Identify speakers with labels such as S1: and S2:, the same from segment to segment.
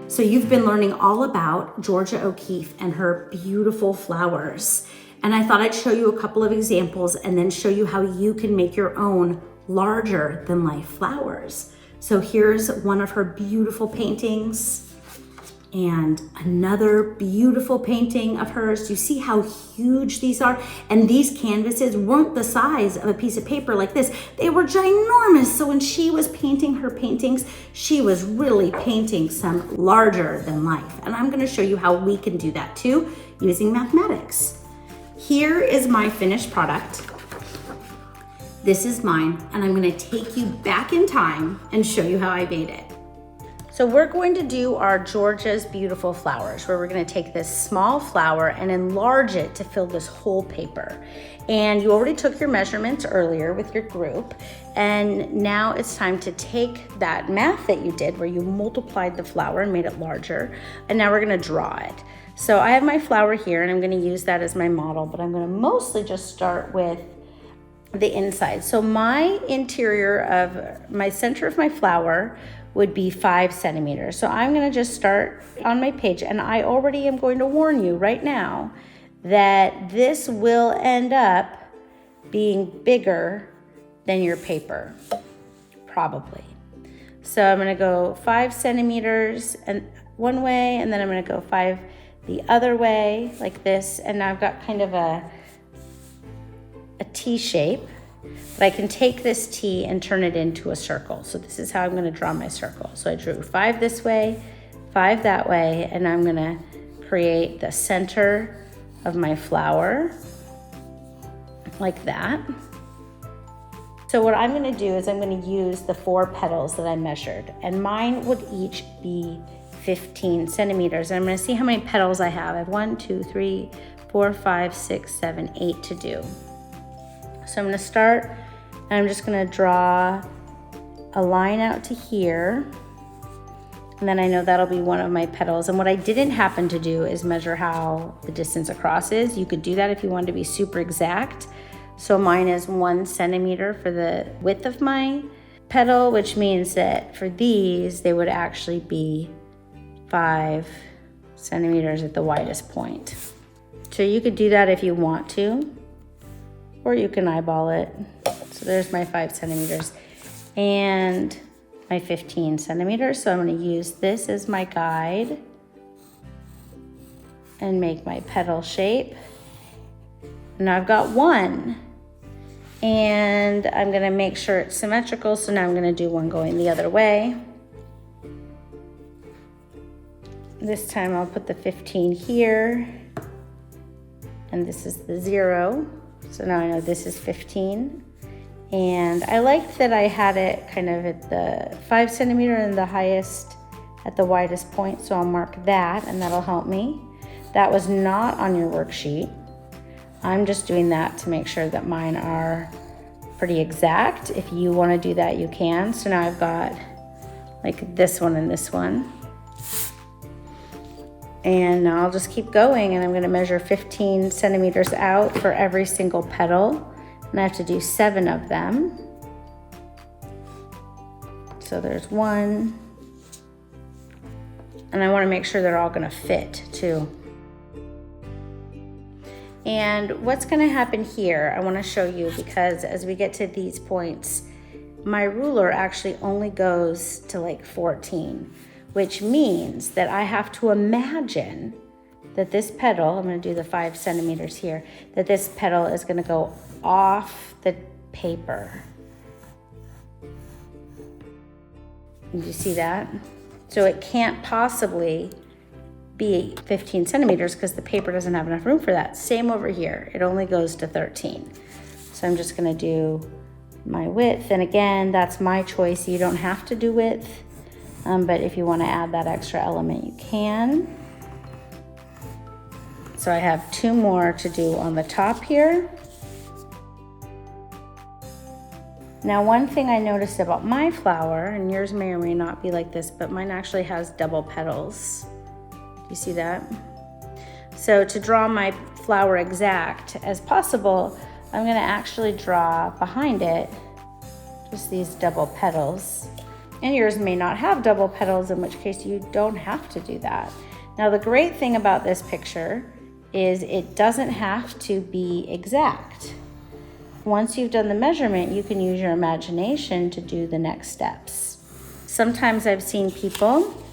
S1: So you've been learning all about Georgia O'Keeffe and her beautiful flowers. And I thought I'd show you a couple of examples and then show you how you can make your own larger than life flowers. So here's one of her beautiful paintings and another beautiful painting of hers. Do you see how huge these are? And these canvases weren't the size of a piece of paper like this. They were ginormous. So when she was painting her paintings, she was really painting some larger than life. And I'm going to show you how we can do that too using mathematics. Here is my finished product. This is mine, and I'm going to take you back in time and show you how I made it. So we're going to do our Georgia's Beautiful Flowers, where we're going to take this small flower and enlarge it to fill this whole paper. And you already took your measurements earlier with your group, and now it's time to take that math that you did where you multiplied the flower and made it larger, and now we're going to draw it. So I have my flower here, and I'm going to use that as my model, but I'm going to mostly just start with the inside. So my interior of my center of my flower would be 5 centimeters. So I'm going to just start on my page, and I already am going to warn you right now that this will end up being bigger than your paper, probably. So I'm going to go 5 centimeters and one way, and then I'm going to go 5 the other way like this, and now I've got kind of a T shape. But I can take this T and turn it into a circle. So this is how I'm going to draw my circle. So I drew 5 this way, 5 that way, and I'm going to create the center of my flower like that. So what I'm going to do is I'm going to use the 4 petals that I measured, and mine would each be 15 centimeters. And I'm going to see how many petals I have. I have 1, 2, 3, 4, 5, 6, 7, 8 to do. So I'm going to start, and I'm just going to draw a line out to here, and then I know that'll be one of my petals. And what I didn't happen to do is measure how the distance across is. You could do that if you wanted to be super exact. So mine is 1 centimeter for the width of my petal, which means that for these, they would actually be 5 centimeters at the widest point. So you could do that if you want to, or you can eyeball it. So there's my 5 centimeters and my 15 centimeters. So I'm going to use this as my guide and make my petal shape. Now I've got 1, and I'm going to make sure it's symmetrical. So now I'm going to do one going the other way. This time I'll put the 15 here, and this is the 0. So now I know this is 15. And I liked that I had it kind of at the 5 centimeter and the highest at the widest point. So I'll mark that, and that'll help me. That was not on your worksheet. I'm just doing that to make sure that mine are pretty exact. If you want to do that, you can. So now I've got like this one and this one. And now I'll just keep going, and I'm going to measure 15 centimeters out for every single petal. And I have to do 7 of them. So there's 1. And I want to make sure they're all going to fit too. And what's going to happen here, I want to show you, because as we get to these points, my ruler actually only goes to like 14. Which means that I have to imagine that this petal, I'm going to do the 5 centimeters here, that this petal is going to go off the paper. Did you see that? So it can't possibly be 15 centimeters because the paper doesn't have enough room for that. Same over here. It only goes to 13. So I'm just going to do my width. And again, that's my choice. You don't have to do width. But if you want to add that extra element, you can. So I have 2 more to do on the top here. Now, one thing I noticed about my flower, and yours may or may not be like this, but mine actually has double petals. Do you see that? So to draw my flower exact as possible, I'm going to actually draw behind it just these double petals. And yours may not have double petals, in which case you don't have to do that. Now, the great thing about this picture is it doesn't have to be exact. Once you've done the measurement, you can use your imagination to do the next steps. Sometimes I've seen people,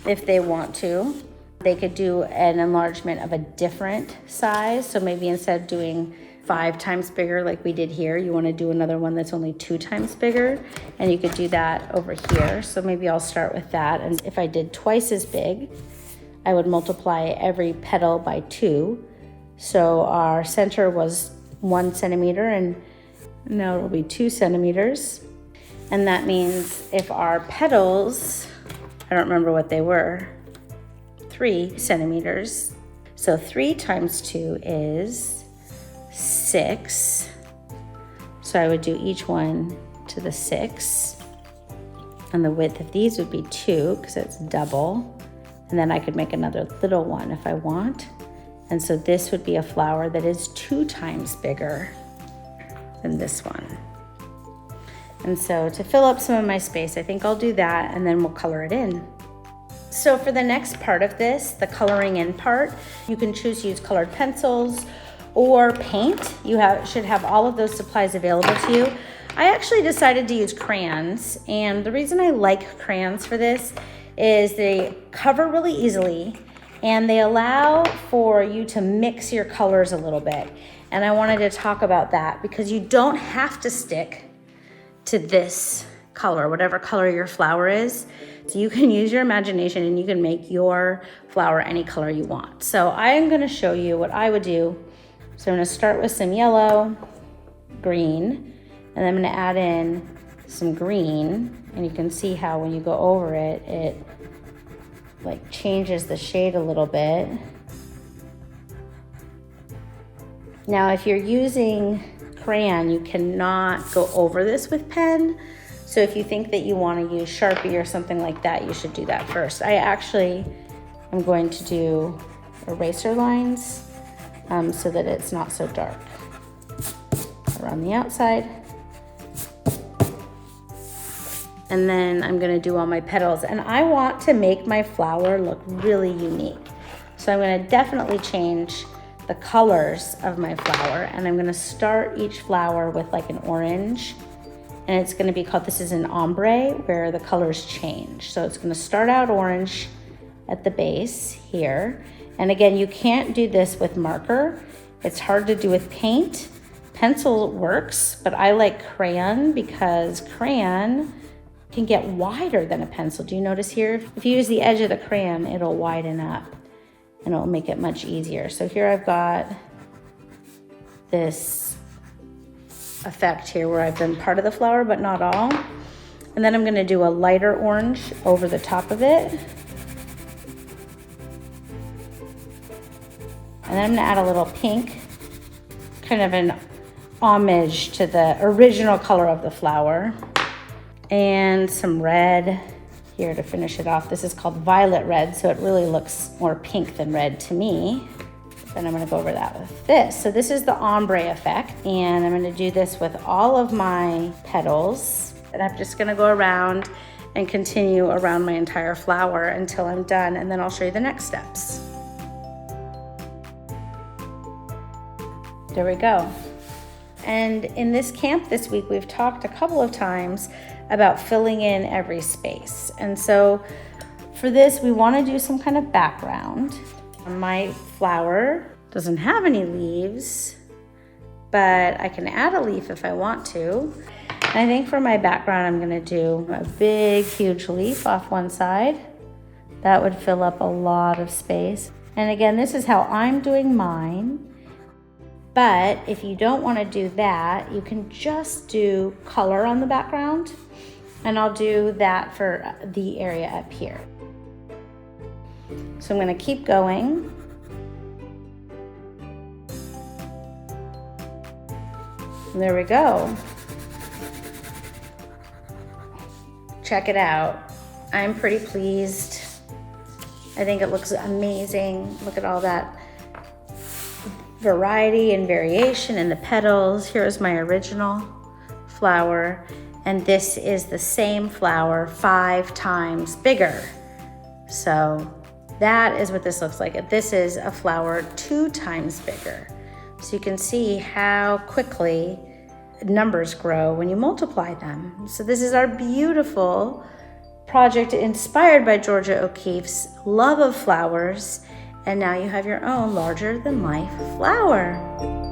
S1: if they want to, they could do an enlargement of a different size. So maybe instead of doing 5 times bigger like we did here, you want to do another one that's only 2 times bigger, and you could do that over here. So maybe I'll start with that. And if I did twice as big, I would multiply every petal by 2. So our center was 1 centimeter, and now it'll be 2 centimeters. And that means if our petals, I don't remember what they were, 3 centimeters. So 3 times 2 is 6. So I would do each one to the 6. And the width of these would be 2 because it's double. And then I could make another little one if I want. And so this would be a flower that is 2 times bigger than this one. And so to fill up some of my space, I think I'll do that, and then we'll color it in. So for the next part of this, the coloring in part, you can choose to use colored pencils or paint. You should have all of those supplies available to you. I actually decided to use crayons, and the reason I like crayons for this is they cover really easily, and they allow for you to mix your colors a little bit. And I wanted to talk about that because you don't have to stick to this color, whatever color your flower is. So you can use your imagination and you can make your flower any color you want. So I am going to show you what I would do. So I'm going to start with some yellow, green, and then I'm going to add in some green. And you can see how when you go over it, it like changes the shade a little bit. Now, if you're using crayon, you cannot go over this with pen. So if you think that you want to use Sharpie or something like that, you should do that first. I actually am going to do eraser lines so that it's not so dark around the outside. And then I'm going to do all my petals. And I want to make my flower look really unique. So I'm going to definitely change the colors of my flower. And I'm going to start each flower with like an orange. And it's going to be called, this is an ombre, where the colors change. So it's going to start out orange at the base here. And again, you can't do this with marker. It's hard to do with paint. Pencil works, but I like crayon because crayon can get wider than a pencil. Do you notice here? If you use the edge of the crayon, it'll widen up and it'll make it much easier. So here I've got this effect here where I've done part of the flower but not all. And then I'm going to do a lighter orange over the top of it. And then I'm going to add a little pink, kind of an homage to the original color of the flower. And some red here to finish it off. This is called violet red, so it really looks more pink than red to me. Then I'm going to go over that with this. So this is the ombre effect, and I'm going to do this with all of my petals. And I'm just going to go around and continue around my entire flower until I'm done, and then I'll show you the next steps. There we go. And in this camp this week, we've talked a couple of times about filling in every space. And so for this, we want to do some kind of background. My flower doesn't have any leaves, but I can add a leaf if I want to. And I think for my background, I'm going to do a big, huge leaf off one side. That would fill up a lot of space. And again, this is how I'm doing mine. But if you don't want to do that, you can just do color on the background. And I'll do that for the area up here. So I'm going to keep going. And there we go. Check it out. I'm pretty pleased. I think it looks amazing. Look at all that variety and variation in the petals. Here's my original flower. And this is the same flower 5 times bigger. So that is what this looks like. This is a flower 2 times bigger. So you can see how quickly numbers grow when you multiply them. So this is our beautiful project inspired by Georgia O'Keeffe's love of flowers. And now you have your own larger than life flower.